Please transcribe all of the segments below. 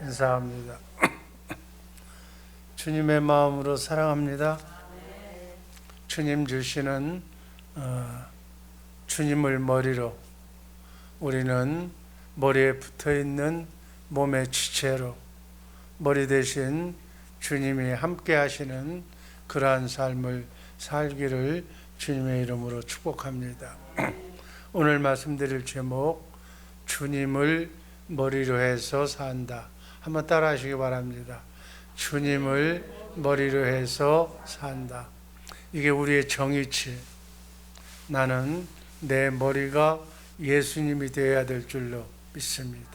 인사합니다. 주님의 마음으로 사랑합니다. 주님 주시는 주님을 머리로, 우리는 머리에 붙어있는 몸의 지체로 머리 대신 주님이 함께 하시는 그러한 삶을 살기를 주님의 이름으로 축복합니다. 오늘 말씀드릴 제목, 주님을 머리로 해서 산다. 한번 따라 하시기 바랍니다. 주님을 머리로 해서 산다. 이게 우리의 정의치. 나는 내 머리가 예수님이 되어야 될 줄로 믿습니다.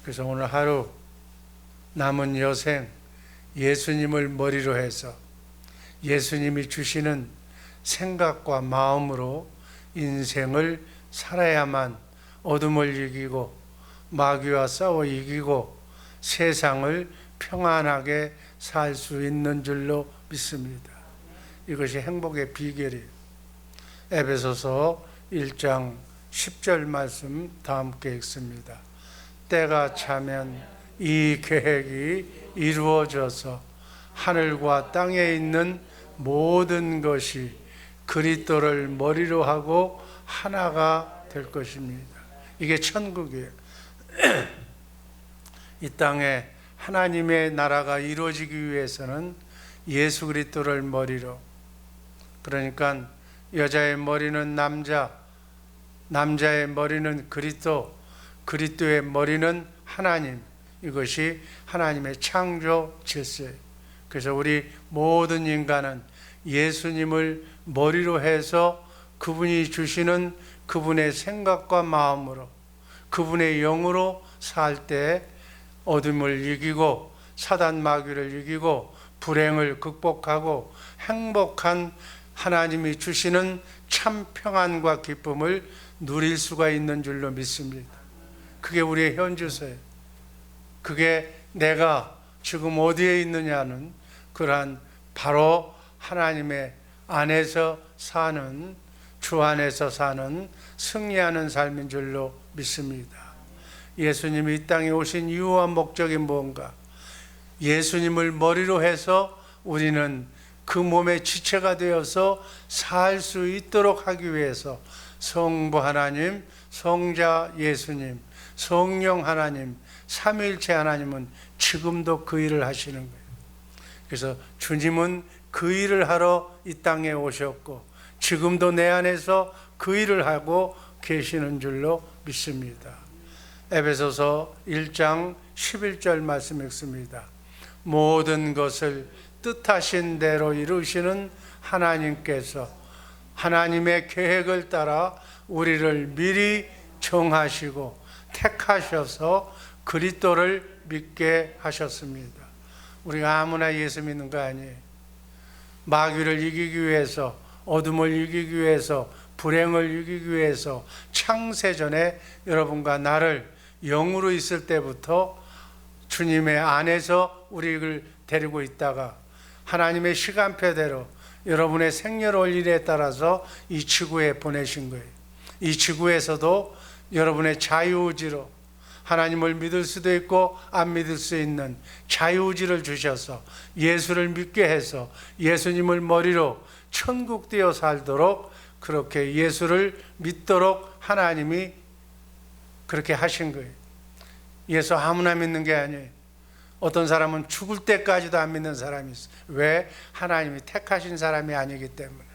그래서 오늘 하루 남은 여생 예수님을 머리로 해서 예수님이 주시는 생각과 마음으로 인생을 살아야만 어둠을 이기고 마귀와 싸워 이기고 세상을 평안하게 살 수 있는 줄로 믿습니다. 이것이 행복의 비결이에요. 에베소서 1장 10절 말씀 다 함께 읽습니다. 때가 차면 이 계획이 이루어져서 하늘과 땅에 있는 모든 것이 그리스도를 머리로 하고 하나가 될 것입니다. 이게 천국이에요. 이 땅에 하나님의 나라가 이루어지기 위해서는 예수 그리스도를 머리로, 그러니까 여자의 머리는 남자, 남자의 머리는 그리스도, 그리스도의 머리는 하나님. 이것이 하나님의 창조 질서예요. 그래서 우리 모든 인간은 예수님을 머리로 해서 그분이 주시는 그분의 생각과 마음으로, 그분의 영으로 살 때 어둠을 이기고 사단 마귀를 이기고 불행을 극복하고 행복한 하나님이 주시는 참 평안과 기쁨을 누릴 수가 있는 줄로 믿습니다. 그게 우리의 현주소예요. 그게 내가 지금 어디에 있느냐는 그러한 바로 하나님의 안에서 사는, 주 안에서 사는 승리하는 삶인 줄로 믿습니다. 예수님이 이 땅에 오신 이유와 목적이 뭔가? 예수님을 머리로 해서 우리는 그 몸의 지체가 되어서 살 수 있도록 하기 위해서 성부 하나님, 성자 예수님, 성령 하나님, 삼위일체 하나님은 지금도 그 일을 하시는 거예요. 그래서 주님은 그 일을 하러 이 땅에 오셨고 지금도 내 안에서 그 일을 하고 계시는 줄로 믿습니다. 에베소서 1장 11절 말씀 읽습니다. 모든 것을 뜻하신 대로 이루시는 하나님께서 하나님의 계획을 따라 우리를 미리 정하시고 택하셔서 그리스도를 믿게 하셨습니다. 우리가 아무나 예수 믿는 거 아니에요. 마귀를 이기기 위해서, 어둠을 이기기 위해서, 불행을 이기기 위해서 창세전에 여러분과 나를 영으로 있을 때부터 주님의 안에서 우리를 데리고 있다가 하나님의 시간표대로 여러분의 생애로울 일에 따라서 이 지구에 보내신 거예요. 이 지구에서도 여러분의 자유의지로 하나님을 믿을 수도 있고 안 믿을 수 있는 자유의지를 주셔서 예수를 믿게 해서 예수님을 머리로 천국 되어 살도록, 그렇게 예수를 믿도록 하나님이 그렇게 하신 거예요. 예수 아무나 믿는 게 아니에요. 어떤 사람은 죽을 때까지도 안 믿는 사람이 있어요. 왜? 하나님이 택하신 사람이 아니기 때문에.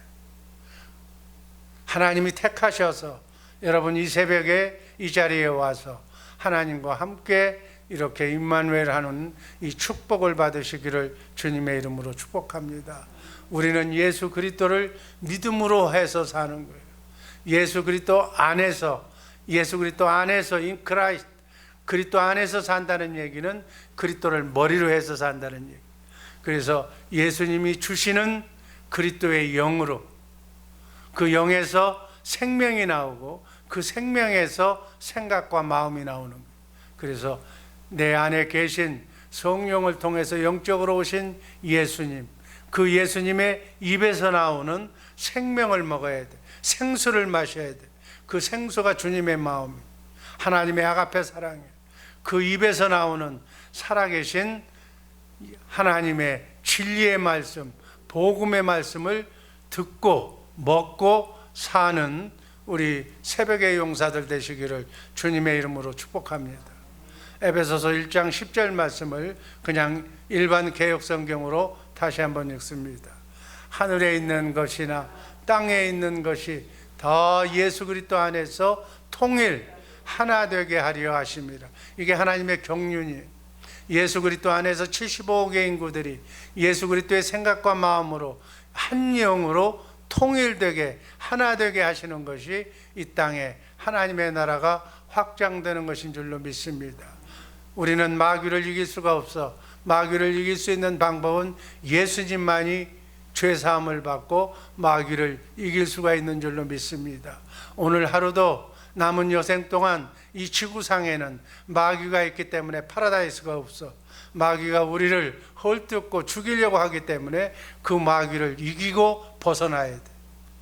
하나님이 택하셔서 여러분 이 새벽에 이 자리에 와서 하나님과 함께 이렇게 임마누엘 하는 이 축복을 받으시기를 주님의 이름으로 축복합니다. 우리는 예수 그리스도를 믿음으로 해서 사는 거예요. 예수 그리스도 안에서, 예수 그리스도 안에서 in Christ, 그리스도 안에서 산다는 얘기는 그리스도를 머리로 해서 산다는 얘기. 그래서 예수님이 주시는 그리스도의 영으로, 그 영에서 생명이 나오고 그 생명에서 생각과 마음이 나오는 거예요. 그래서 내 안에 계신 성령을 통해서 영적으로 오신 예수님, 그 예수님의 입에서 나오는 생명을 먹어야 돼. 생수를 마셔야 돼. 그 생수가 주님의 마음이에요. 하나님의 아가페 사랑이에요. 그 입에서 나오는 살아계신 하나님의 진리의 말씀, 복음의 말씀을 듣고 먹고 사는 우리 새벽의 용사들 되시기를 주님의 이름으로 축복합니다. 에베소서 1장 10절 말씀을 그냥 일반 개역 성경으로 다시 한번 읽습니다. 하늘에 있는 것이나 땅에 있는 것이 다 예수 그리스도 안에서 통일 하나 되게 하려 하심이라. 이게 하나님의 경륜이에요. 예수 그리스도 안에서 75억의 인구들이 예수 그리스도의 생각과 마음으로 한 영으로 통일되게 하나 되게 하시는 것이 이 땅에 하나님의 나라가 확장되는 것인 줄로 믿습니다. 우리는 마귀를 이길 수가 없어. 마귀를 이길 수 있는 방법은 예수님만이 죄사함을 받고 마귀를 이길 수가 있는 줄로 믿습니다. 오늘 하루도 남은 여생 동안 이 지구상에는 마귀가 있기 때문에 파라다이스가 없어. 마귀가 우리를 헐뜯고 죽이려고 하기 때문에 그 마귀를 이기고 벗어나야 돼.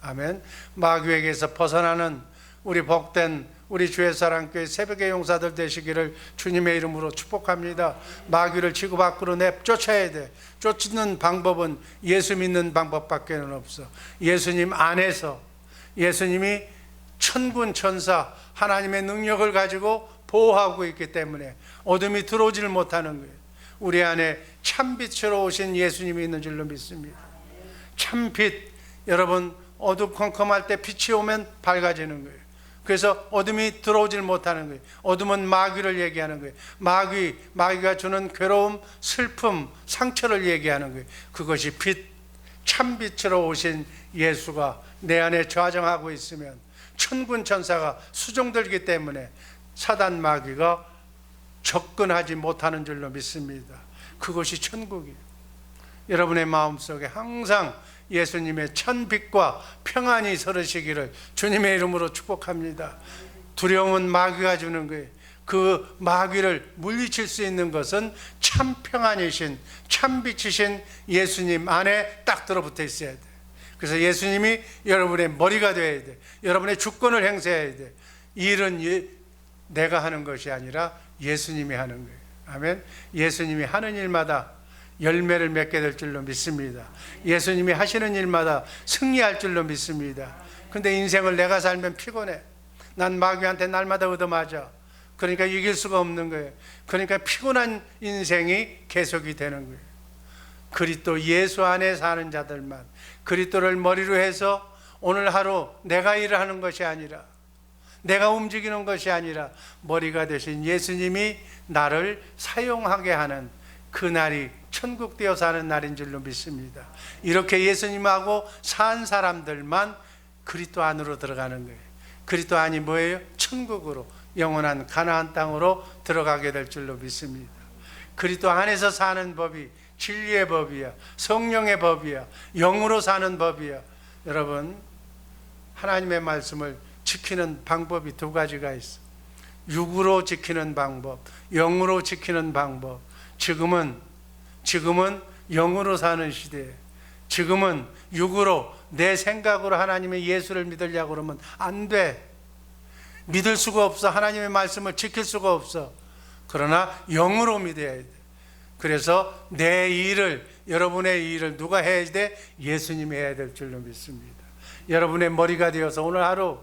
아멘. 마귀에게서 벗어나는 우리 복된 우리 주의사랑교회 새벽의 용사들 되시기를 주님의 이름으로 축복합니다. 마귀를 지구 밖으로 내쫓아야 돼. 쫓는 방법은 예수 믿는 방법밖에 없어. 예수님 안에서 예수님이 천군 천사 하나님의 능력을 가지고 보호하고 있기 때문에 어둠이 들어오지를 못하는 거예요. 우리 안에 참빛으로 오신 예수님이 있는 줄로 믿습니다. 참빛, 여러분 어두컴컴할 때 빛이 오면 밝아지는 거예요. 그래서 어둠이 들어오질 못하는 거예요. 어둠은 마귀를 얘기하는 거예요. 마귀가 주는 괴로움, 슬픔, 상처를 얘기하는 거예요. 그것이 빛, 참빛으로 오신 예수가 내 안에 좌정하고 있으면 천군 천사가 수종들기 때문에 사단 마귀가 접근하지 못하는 줄로 믿습니다. 그것이 천국이에요. 여러분의 마음속에 항상 예수님의 천빛과 평안이 서르시기를 주님의 이름으로 축복합니다. 두려움은 마귀가 주는 거예요. 그 마귀를 물리칠 수 있는 것은 참 평안이신 참빛이신 예수님 안에 딱 들어붙어 있어야 돼. 그래서 예수님이 여러분의 머리가 되어야 돼. 여러분의 주권을 행사해야 돼. 이 일은 내가 하는 것이 아니라 예수님이 하는 거예요. 아멘. 예수님이 하는 일마다 열매를 맺게 될 줄로 믿습니다. 예수님이 하시는 일마다 승리할 줄로 믿습니다. 근데 인생을 내가 살면 피곤해. 난 마귀한테 날마다 얻어맞아. 그러니까 이길 수가 없는 거예요. 그러니까 피곤한 인생이 계속이 되는 거예요. 그리스도 예수 안에 사는 자들만, 그리스도를 머리로 해서 오늘 하루 내가 일을 하는 것이 아니라, 내가 움직이는 것이 아니라 머리가 되신 예수님이 나를 사용하게 하는 그 날이 천국 되어 사는 날인 줄로 믿습니다. 이렇게 예수님하고 산 사람들만 그리스도 안으로 들어가는 거예요. 그리스도 안이 뭐예요? 천국으로, 영원한 가나안 땅으로 들어가게 될 줄로 믿습니다. 그리스도 안에서 사는 법이 진리의 법이야, 성령의 법이야, 영으로 사는 법이야. 여러분, 하나님의 말씀을 지키는 방법이 두 가지가 있어. 육으로 지키는 방법, 영으로 지키는 방법. 지금은 영으로 사는 시대에, 지금은 육으로 내 생각으로 하나님의 예수를 믿으려고 그러면 안 돼. 믿을 수가 없어. 하나님의 말씀을 지킬 수가 없어. 그러나 영으로 믿어야 돼. 그래서 내 일을, 여러분의 일을 누가 해야 돼? 예수님이 해야 될 줄로 믿습니다. 여러분의 머리가 되어서 오늘 하루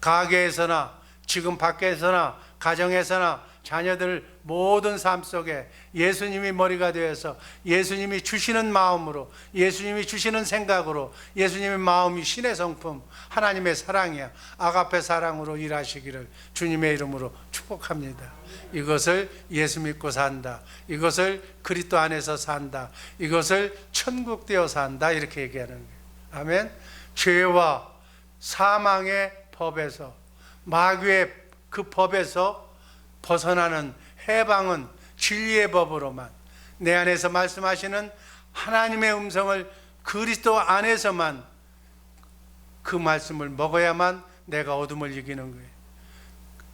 가게에서나 지금 밖에서나 가정에서나 자녀들 모든 삶 속에 예수님이 머리가 되어서 예수님이 주시는 마음으로, 예수님이 주시는 생각으로, 예수님의 마음이 신의 성품, 하나님의 사랑이야, 아가페 사랑으로 일하시기를 주님의 이름으로 축복합니다. 이것을 예수 믿고 산다, 이것을 그리스도 안에서 산다, 이것을 천국 되어 산다, 이렇게 얘기하는 거예요. 아멘. 죄와 사망의 법에서, 마귀의 그 법에서 벗어나는 해방은 진리의 법으로만, 내 안에서 말씀하시는 하나님의 음성을 그리스도 안에서만, 그 말씀을 먹어야만 내가 어둠을 이기는 거예요.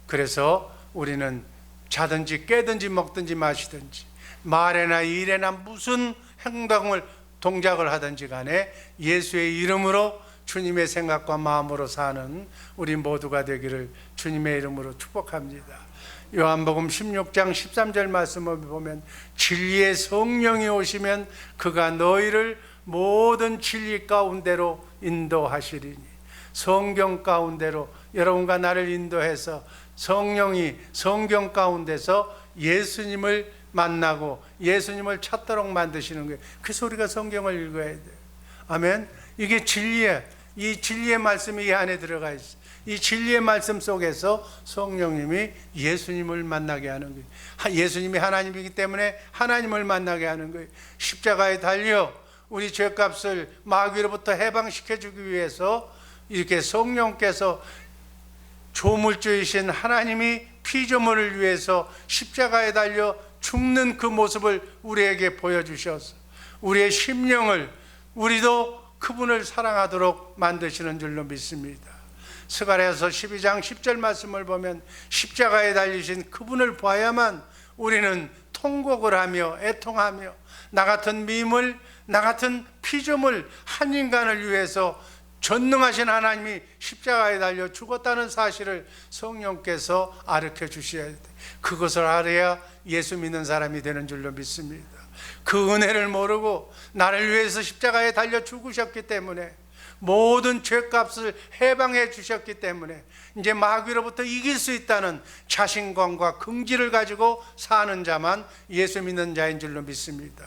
그래서 우리는 자든지 깨든지 먹든지 마시든지 말에나 일에나 무슨 행동을 동작을 하든지 간에 예수의 이름으로 주님의 생각과 마음으로 사는 우리 모두가 되기를 주님의 이름으로 축복합니다. 요한복음 16장 13절 말씀을 보면 진리의 성령이 오시면 그가 너희를 모든 진리 가운데로 인도하시리니, 성경 가운데로 여러분과 나를 인도해서 성령이 성경 가운데서 예수님을 만나고 예수님을 찾도록 만드시는 거예요. 그래서 우리가 성경을 읽어야 돼요. 아멘. 이게 진리예요. 이 진리의 말씀이 이 안에 들어가 있어요. 이 진리의 말씀 속에서 성령님이 예수님을 만나게 하는 거예요. 예수님이 하나님이기 때문에 하나님을 만나게 하는 거예요. 십자가에 달려 우리 죄값을 마귀로부터 해방시켜 주기 위해서 이렇게 성령께서 조물주이신 하나님이 피조물을 위해서 십자가에 달려 죽는 그 모습을 우리에게 보여주셔서 우리의 심령을, 우리도 그분을 사랑하도록 만드시는 줄로 믿습니다. 스가랴서 12장 10절 말씀을 보면 십자가에 달리신 그분을 봐야만 우리는 통곡을 하며 애통하며 나 같은 미물, 나 같은 피조물 한 인간을 위해서 전능하신 하나님이 십자가에 달려 죽었다는 사실을 성령께서 가르쳐 주셔야 돼. 그것을 알아야 예수 믿는 사람이 되는 줄로 믿습니다. 그 은혜를 모르고 나를 위해서 십자가에 달려 죽으셨기 때문에, 모든 죄값을 해방해 주셨기 때문에 이제 마귀로부터 이길 수 있다는 자신감과 긍지를 가지고 사는 자만 예수 믿는 자인 줄로 믿습니다.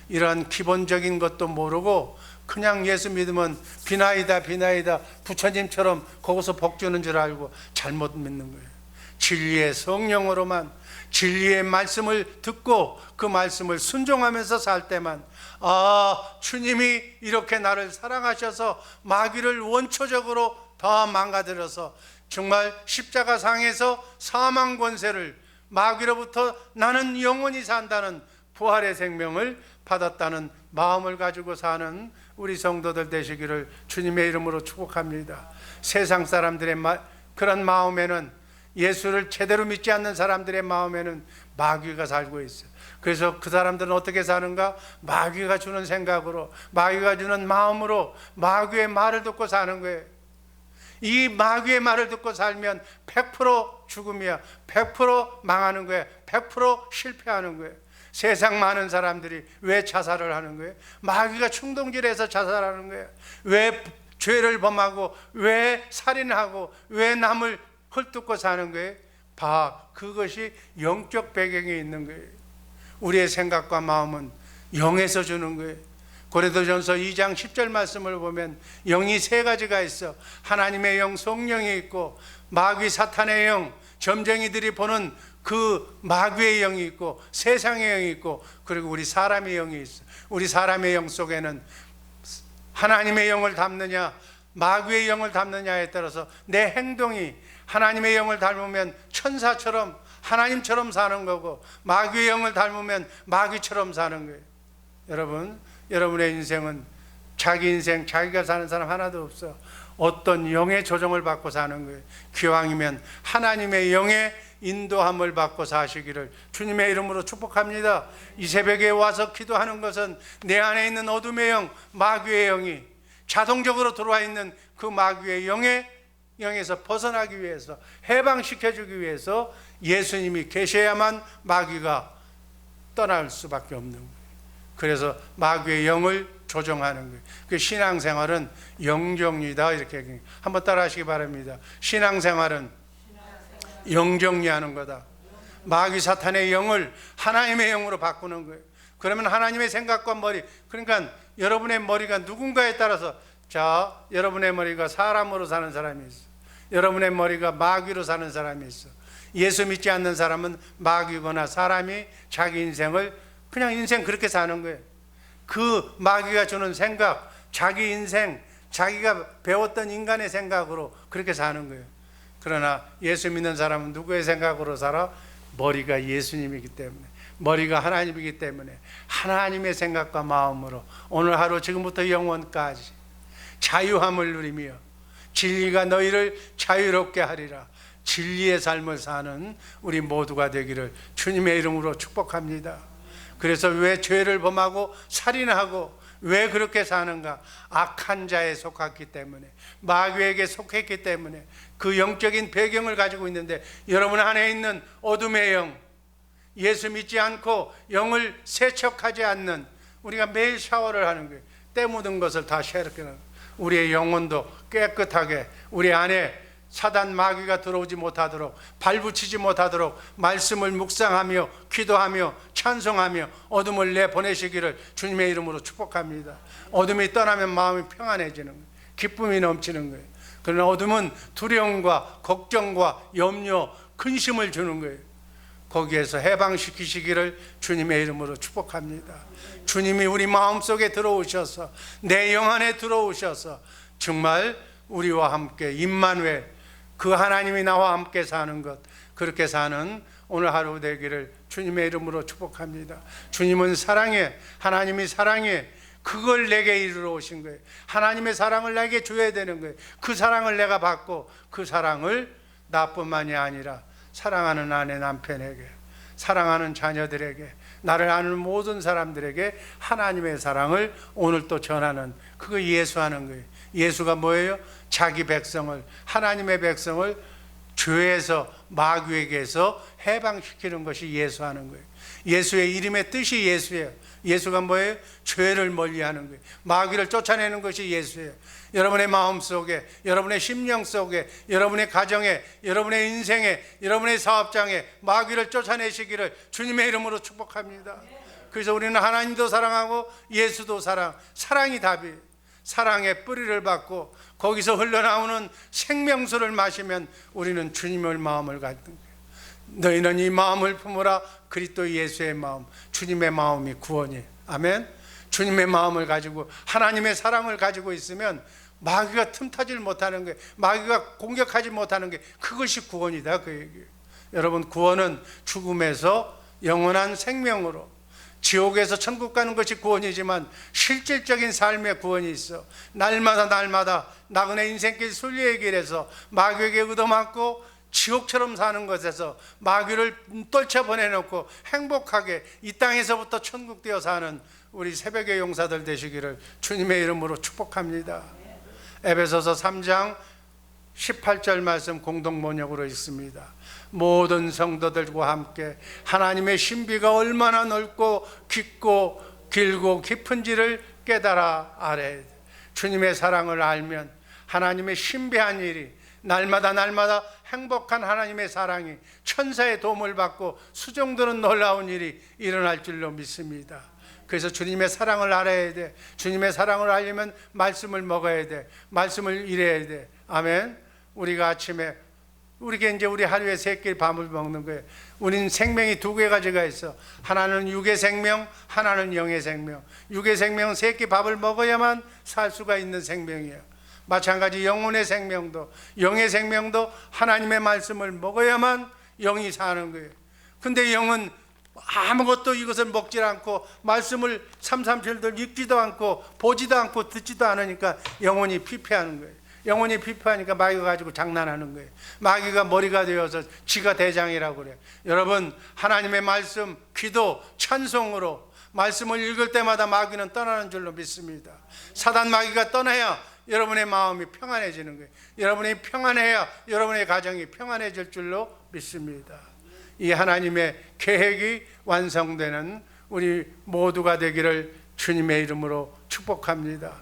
이러한 기본적인 것도 모르고 그냥 예수 믿으면 비나이다 비나이다 부처님처럼 거기서 복 주는 줄 알고 잘못 믿는 거예요. 진리의 성령으로만, 진리의 말씀을 듣고 그 말씀을 순종하면서 살 때만, 주님이 이렇게 나를 사랑하셔서 마귀를 원초적으로 더 망가뜨려서 정말 십자가상에서 사망 권세를, 마귀로부터 나는 영원히 산다는 부활의 생명을 받았다는 마음을 가지고 사는 우리 성도들 되시기를 주님의 이름으로 축복합니다. 세상 사람들의 그런 마음에는, 예수를 제대로 믿지 않는 사람들의 마음에는 마귀가 살고 있어요. 그래서 그 사람들은 어떻게 사는가? 마귀가 주는 생각으로, 마귀가 주는 마음으로 마귀의 말을 듣고 사는 거예요. 이 마귀의 말을 듣고 살면 100% 죽음이야. 100% 망하는 거예요. 100% 실패하는 거예요. 세상 많은 사람들이 왜 자살을 하는 거예요? 마귀가 충동질해서 자살하는 거예요. 왜 죄를 범하고, 왜 살인하고, 왜 남을 헐뜯고 사는 거예요? 그것이 영적 배경에 있는 거예요. 우리의 생각과 마음은 영에서 주는 거예요. 고린도전서 2장 10절 말씀을 보면 영이 세 가지가 있어. 하나님의 영, 성령이 있고, 마귀 사탄의 영, 점쟁이들이 보는 그 마귀의 영이 있고, 세상의 영이 있고, 그리고 우리 사람의 영이 있어. 우리 사람의 영 속에는 하나님의 영을 담느냐 마귀의 영을 담느냐에 따라서 내 행동이 하나님의 영을 닮으면 천사처럼 하나님처럼 사는 거고, 마귀의 영을 닮으면 마귀처럼 사는 거예요. 여러분의 인생은 자기 인생 자기가 사는 사람 하나도 없어. 어떤 영의 조정을 받고 사는 거예요. 기왕이면 하나님의 영의 인도함을 받고 사시기를 주님의 이름으로 축복합니다. 이 새벽에 와서 기도하는 것은 내 안에 있는 어둠의 영, 마귀의 영이 자동적으로 들어와 있는 그 마귀의 영에서 벗어나기 위해서, 해방시켜주기 위해서 예수님이 계셔야만 마귀가 떠날 수밖에 없는 거예요. 그래서 마귀의 영을 조정하는 거예요. 그 신앙생활은 영정리다, 이렇게 한번 따라 하시기 바랍니다. 신앙생활은 영정리하는 거다. 마귀 사탄의 영을 하나님의 영으로 바꾸는 거예요. 그러면 하나님의 생각과 머리, 그러니까 여러분의 머리가 누군가에 따라서, 여러분의 머리가 사람으로 사는 사람이 있어. 여러분의 머리가 마귀로 사는 사람이 있어. 예수 믿지 않는 사람은 마귀거나 사람이 자기 인생을 그냥 인생 그렇게 사는 거예요. 그 마귀가 주는 생각, 자기 인생, 자기가 배웠던 인간의 생각으로 그렇게 사는 거예요. 그러나 예수 믿는 사람은 누구의 생각으로 살아? 머리가 예수님이기 때문에, 머리가 하나님이기 때문에 하나님의 생각과 마음으로 오늘 하루 지금부터 영원까지 자유함을 누리며 진리가 너희를 자유롭게 하리라, 진리의 삶을 사는 우리 모두가 되기를 주님의 이름으로 축복합니다. 그래서 왜 죄를 범하고 살인하고 왜 그렇게 사는가? 악한 자에 속했기 때문에, 마귀에게 속했기 때문에 그 영적인 배경을 가지고 있는데, 여러분 안에 있는 어둠의 영, 예수 믿지 않고 영을 세척하지 않는, 우리가 매일 샤워를 하는 거예요. 때 묻은 것을 다 쉐르게는 우리의 영혼도 깨끗하게, 우리 안에 사단 마귀가 들어오지 못하도록, 발붙이지 못하도록 말씀을 묵상하며 기도하며 찬송하며 어둠을 내보내시기를 주님의 이름으로 축복합니다. 어둠이 떠나면 마음이 평안해지는 거예요. 기쁨이 넘치는 거예요. 그러나 어둠은 두려움과 걱정과 염려, 근심을 주는 거예요. 거기에서 해방시키시기를 주님의 이름으로 축복합니다. 주님이 우리 마음속에 들어오셔서, 내 영 안에 들어오셔서 정말 우리와 함께 임마누엘, 그 하나님이 나와 함께 사는 것, 그렇게 사는 오늘 하루 되기를 주님의 이름으로 축복합니다. 주님은 사랑해, 하나님이 사랑해, 그걸 내게 이루러 오신 거예요. 하나님의 사랑을 내게 줘야 되는 거예요. 그 사랑을 내가 받고, 그 사랑을 나뿐만이 아니라 사랑하는 아내 남편에게, 사랑하는 자녀들에게, 나를 아는 모든 사람들에게 하나님의 사랑을 오늘 또 전하는, 그거 예수하는 거예요. 예수가 뭐예요? 자기 백성을, 하나님의 백성을 죄에서, 마귀에게서 해방시키는 것이 예수하는 거예요. 예수의 이름의 뜻이 예수예요. 예수가 뭐예요? 죄를 멀리하는 거예요. 마귀를 쫓아내는 것이 예수예요. 여러분의 마음속에, 여러분의 심령 속에, 여러분의 가정에, 여러분의 인생에, 여러분의 사업장에 마귀를 쫓아내시기를 주님의 이름으로 축복합니다. 그래서 우리는 하나님도 사랑하고 예수도 사랑이 답이에요. 사랑의 뿌리를 받고 거기서 흘러나오는 생명수를 마시면 우리는 주님의 마음을 갖는 거예요. 너희는 이 마음을 품으라. 그리스도 예수의 마음, 주님의 마음이 구원이에요. 아멘. 주님의 마음을 가지고 하나님의 사랑을 가지고 있으면 마귀가 틈타질 못하는 거예요. 마귀가 공격하지 못하는 게, 그것이 구원이다, 그 얘기예요. 여러분, 구원은 죽음에서 영원한 생명으로, 지옥에서 천국 가는 것이 구원이지만 실질적인 삶의 구원이 있어. 날마다 나그네 인생길 순리의 길에서 마귀에게 얻어맞고 지옥처럼 사는 것에서 마귀를 떨쳐보내놓고 행복하게 이 땅에서부터 천국 되어 사는 우리 새벽의 용사들 되시기를 주님의 이름으로 축복합니다. 에베소서 3장 18절 말씀 공동 번역으로 있습니다. 모든 성도들과 함께 하나님의 신비가 얼마나 넓고 깊고 길고 깊은지를 깨달아 알아야 돼. 주님의 사랑을 알면 하나님의 신비한 일이, 날마다 행복한 하나님의 사랑이, 천사의 도움을 받고 수종드는 놀라운 일이 일어날 줄로 믿습니다. 그래서 주님의 사랑을 알아야 돼. 주님의 사랑을 알려면 말씀을 먹어야 돼. 말씀을 일해야 돼. 아멘. 우리가 아침에, 우리가 이제 우리 하루에 3끼 밥을 먹는 거예요. 우리는 생명이 2가지가 있어. 하나는 육의 생명, 하나는 영의 생명. 육의 생명은 3끼 밥을 먹어야만 살 수가 있는 생명이에요. 마찬가지 영혼의 생명도, 영의 생명도 하나님의 말씀을 먹어야만 영이 사는 거예요. 근데 영은 아무것도 이것을 먹지 않고 말씀을 337들 읽지도 않고 보지도 않고 듣지도 않으니까 영혼이 피폐하는 거예요. 영혼이 피폐하니까 마귀가 가지고 장난하는 거예요. 마귀가 머리가 되어서 지가 대장이라고 그래요. 여러분, 하나님의 말씀, 기도, 찬송으로 말씀을 읽을 때마다 마귀는 떠나는 줄로 믿습니다. 사단 마귀가 떠나야 여러분의 마음이 평안해지는 거예요. 여러분이 평안해야 여러분의 가정이 평안해질 줄로 믿습니다. 이 하나님의 계획이 완성되는 우리 모두가 되기를 주님의 이름으로 축복합니다.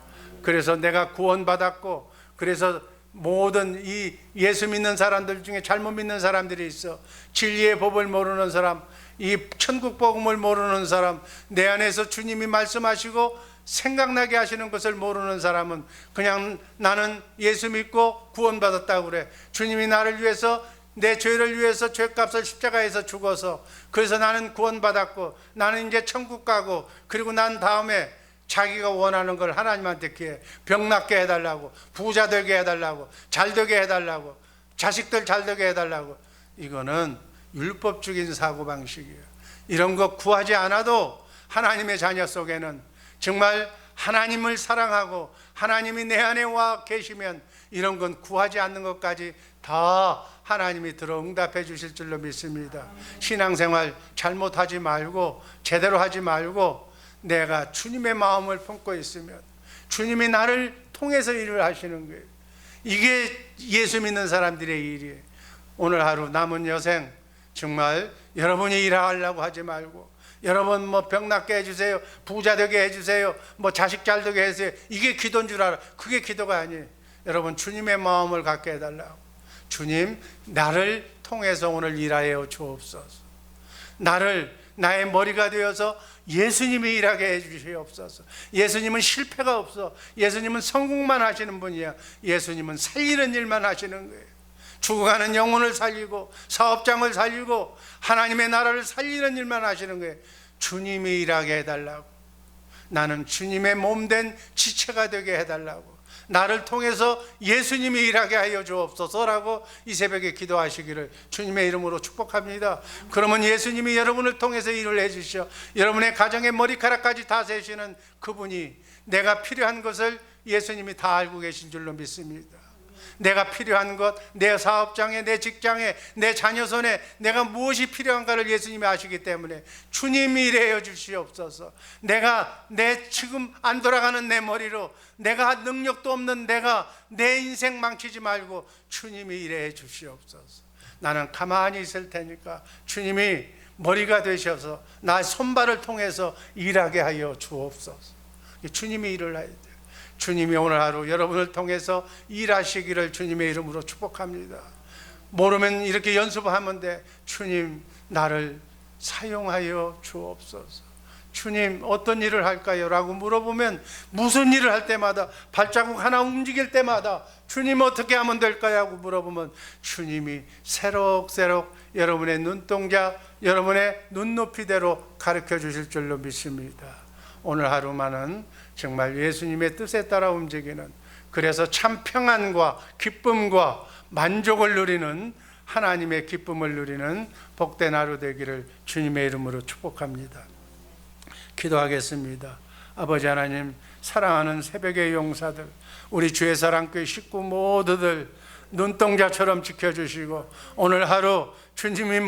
그래서 내가 구원받았고, 그래서 모든 이 예수 믿는 사람들 중에 잘못 믿는 사람들이 있어. 진리의 법을 모르는 사람, 이 천국 복음을 모르는 사람, 내 안에서 주님이 말씀하시고 생각나게 하시는 것을 모르는 사람은 그냥 나는 예수 믿고 구원받았다고 그래. 주님이 나를 위해서, 내 죄를 위해서 죄값을 십자가에서 죽어서, 그래서 나는 구원받았고 나는 이제 천국 가고, 그리고 난 다음에 자기가 원하는 걸 하나님한테 기해. 병 낫게 해달라고, 부자 되게 해달라고, 잘 되게 해달라고, 자식들 잘 되게 해달라고. 이거는 율법적인 사고방식이에요. 이런 거 구하지 않아도 하나님의 자녀 속에는 정말 하나님을 사랑하고 하나님이 내 안에 와 계시면 이런 건 구하지 않는 것까지 다 하나님이 들어 응답해 주실 줄로 믿습니다. 신앙생활 잘못하지 말고, 제대로 하지 말고, 내가 주님의 마음을 품고 있으면 주님이 나를 통해서 일을 하시는 거예요. 이게 예수 믿는 사람들의 일이에요. 오늘 하루 남은 여생 정말 여러분이 일하려고 하지 말고, 여러분 뭐 병 낫게 해주세요, 부자 되게 해주세요, 뭐 자식 잘 되게 해주세요, 이게 기도인 줄 알아. 그게 기도가 아니에요. 여러분 주님의 마음을 갖게 해달라고. 주님, 나를 통해서 오늘 일하여 주옵소서. 나의 머리가 되어서 예수님이 일하게 해주시옵소서. 예수님은 실패가 없어. 예수님은 성공만 하시는 분이야. 예수님은 살리는 일만 하시는 거예요. 죽어가는 영혼을 살리고 사업장을 살리고 하나님의 나라를 살리는 일만 하시는 거예요. 주님이 일하게 해달라고. 나는 주님의 몸된 지체가 되게 해달라고. 나를 통해서 예수님이 일하게 하여 주옵소서라고 이 새벽에 기도하시기를 주님의 이름으로 축복합니다. 그러면 예수님이 여러분을 통해서 일을 해주시오. 여러분의 가정의 머리카락까지 다 세시는 그분이, 내가 필요한 것을 예수님이 다 알고 계신 줄로 믿습니다. 내가 필요한 것, 내 사업장에, 내 직장에, 내 자녀 손에 내가 무엇이 필요한가를 예수님이 아시기 때문에 주님이 일해 주시옵소서. 내 지금 안 돌아가는 내 머리로, 내가 능력도 없는 내 인생 망치지 말고 주님이 일해 주시옵소서. 나는 가만히 있을 테니까 주님이 머리가 되셔서 나 손발을 통해서 일하게 하여 주옵소서. 주님이 일을 해야 돼요. 주님이 오늘 하루 여러분을 통해서 일하시기를 주님의 이름으로 축복합니다. 모르면 이렇게 연습하면 돼. 주님, 나를 사용하여 주옵소서. 주님, 어떤 일을 할까요? 라고 물어보면 무슨 일을 할 때마다, 발자국 하나 움직일 때마다 주님 어떻게 하면 될까요? 하고 물어보면 주님이 새록새록 여러분의 눈동자, 여러분의 눈높이대로 가르쳐 주실 줄로 믿습니다. 오늘 하루만은 정말 예수님의 뜻에 따라 움직이는, 그래서 참 평안과 기쁨과 만족을 누리는, 하나님의 기쁨을 누리는 복된 하루 되기를 주님의 이름으로 축복합니다. 기도하겠습니다. 아버지 하나님, 사랑하는 새벽의 용사들, 우리 주의 사랑교회 식구 모두들 눈동자처럼 지켜주시고, 오늘 하루 주님이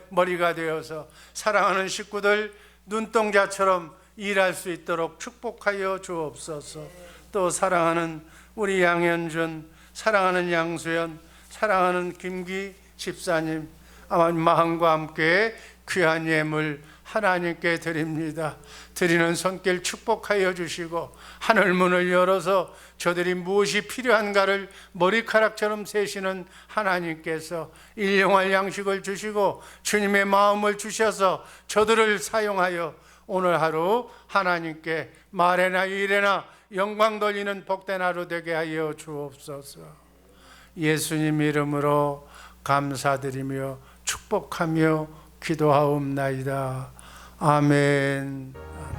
머리가 되어서 사랑하는 식구들 눈동자처럼 일할 수 있도록 축복하여 주옵소서. 또 사랑하는 우리 양현준, 사랑하는 양수연, 사랑하는 김기 집사님, 마음과 함께 귀한 예물 하나님께 드립니다. 드리는 손길 축복하여 주시고 하늘 문을 열어서 저들이 무엇이 필요한가를 머리카락처럼 세시는 하나님께서 일용할 양식을 주시고 주님의 마음을 주셔서 저들을 사용하여 오늘 하루 하나님께 말에나 일에나 영광 돌리는 복된 하루 되게 하여 주옵소서. 예수님 이름으로 감사드리며 축복하며 기도하옵나이다. 아멘.